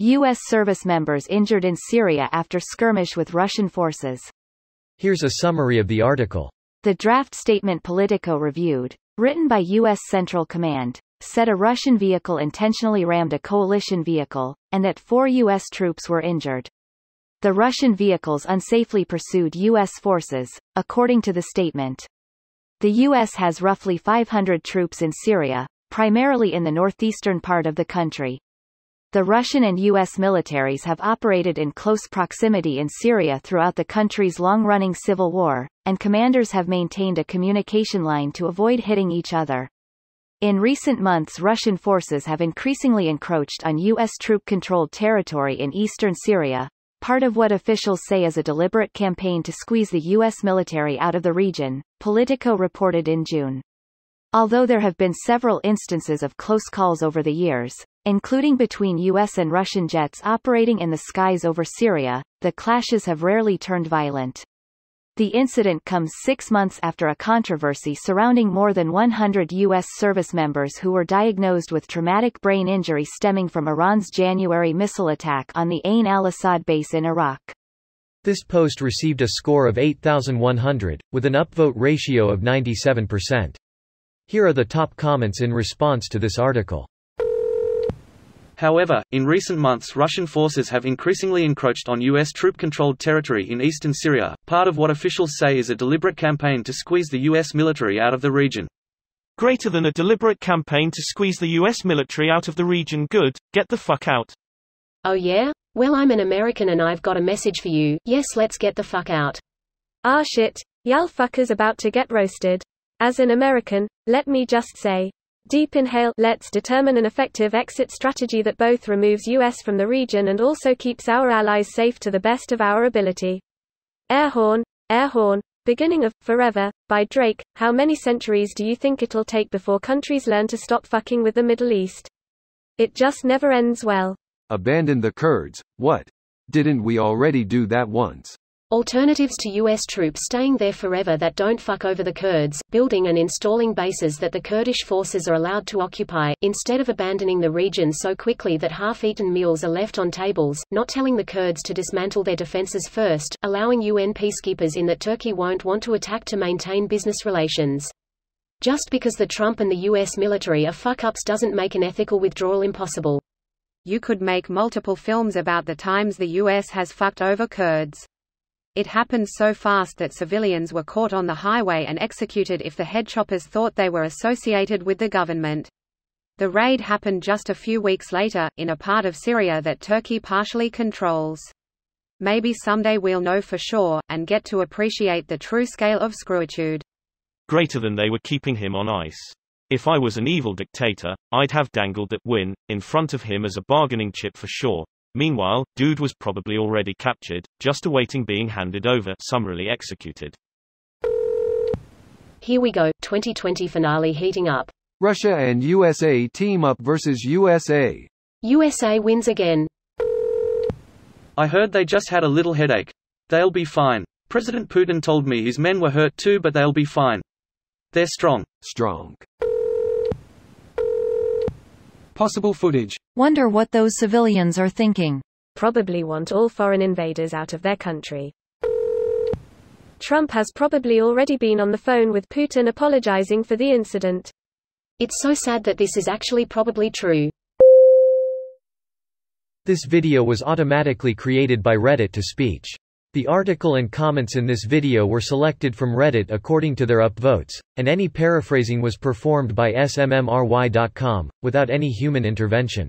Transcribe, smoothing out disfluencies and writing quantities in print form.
U.S. service members injured in Syria after skirmish with Russian forces. Here's a summary of the article. The draft statement Politico reviewed, written by U.S. Central Command, said a Russian vehicle intentionally rammed a coalition vehicle, and that 4 U.S. troops were injured. The Russian vehicles unsafely pursued U.S. forces, according to the statement. The U.S. has roughly 500 troops in Syria, primarily in the northeastern part of the country. The Russian and U.S. militaries have operated in close proximity in Syria throughout the country's long-running civil war, and commanders have maintained a communication line to avoid hitting each other. In recent months, Russian forces have increasingly encroached on U.S. troop-controlled territory in eastern Syria, part of what officials say is a deliberate campaign to squeeze the U.S. military out of the region, Politico reported in June. Although there have been several instances of close calls over the years, including between U.S. and Russian jets operating in the skies over Syria, the clashes have rarely turned violent. The incident comes 6 months after a controversy surrounding more than 100 U.S. service members who were diagnosed with traumatic brain injury stemming from Iran's January missile attack on the Ain al-Assad base in Iraq. This post received a score of 8,100, with an upvote ratio of 97%. Here are the top comments in response to this article. However, in recent months Russian forces have increasingly encroached on U.S. troop-controlled territory in eastern Syria, part of what officials say is a deliberate campaign to squeeze the U.S. military out of the region. Greater than a deliberate campaign to squeeze the U.S. military out of the region. Good, get the fuck out. Oh yeah? Well, I'm an American and I've got a message for you. Yes, let's get the fuck out. Ah shit, y'all fuckers about to get roasted. As an American, let me just say, deep inhale, let's determine an effective exit strategy that both removes US from the region and also keeps our allies safe to the best of our ability. Air horn, beginning of Forever, by Drake. How many centuries do you think it'll take before countries learn to stop fucking with the Middle East? It just never ends well. Abandon the Kurds, what? Didn't we already do that once? Alternatives to U.S. troops staying there forever that don't fuck over the Kurds, building and installing bases that the Kurdish forces are allowed to occupy, instead of abandoning the region so quickly that half-eaten meals are left on tables, not telling the Kurds to dismantle their defenses first, allowing UN peacekeepers in that Turkey won't want to attack to maintain business relations. Just because the Trump and the U.S. military are fuck-ups doesn't make an ethical withdrawal impossible. You could make multiple films about the times the U.S. has fucked over Kurds. It happened so fast that civilians were caught on the highway and executed if the head choppers thought they were associated with the government. The raid happened just a few weeks later, in a part of Syria that Turkey partially controls. Maybe someday we'll know for sure, and get to appreciate the true scale of screwitude. Greater than they were keeping him on ice. If I was an evil dictator, I'd have dangled that win in front of him as a bargaining chip for sure. Meanwhile, dude was probably already captured, just awaiting being handed over, summarily executed. Here we go, 2020 finale heating up. Russia and USA team up versus USA. USA wins again. I heard they just had a little headache. They'll be fine. President Putin told me his men were hurt too, but they'll be fine. They're strong. Strong. Possible footage. Wonder what those civilians are thinking. Probably want all foreign invaders out of their country. Trump has probably already been on the phone with Putin apologizing for the incident. It's so sad that this is actually probably true. This video was automatically created by Reddit to speech. The article and comments in this video were selected from Reddit according to their upvotes, and any paraphrasing was performed by smmry.com, without any human intervention.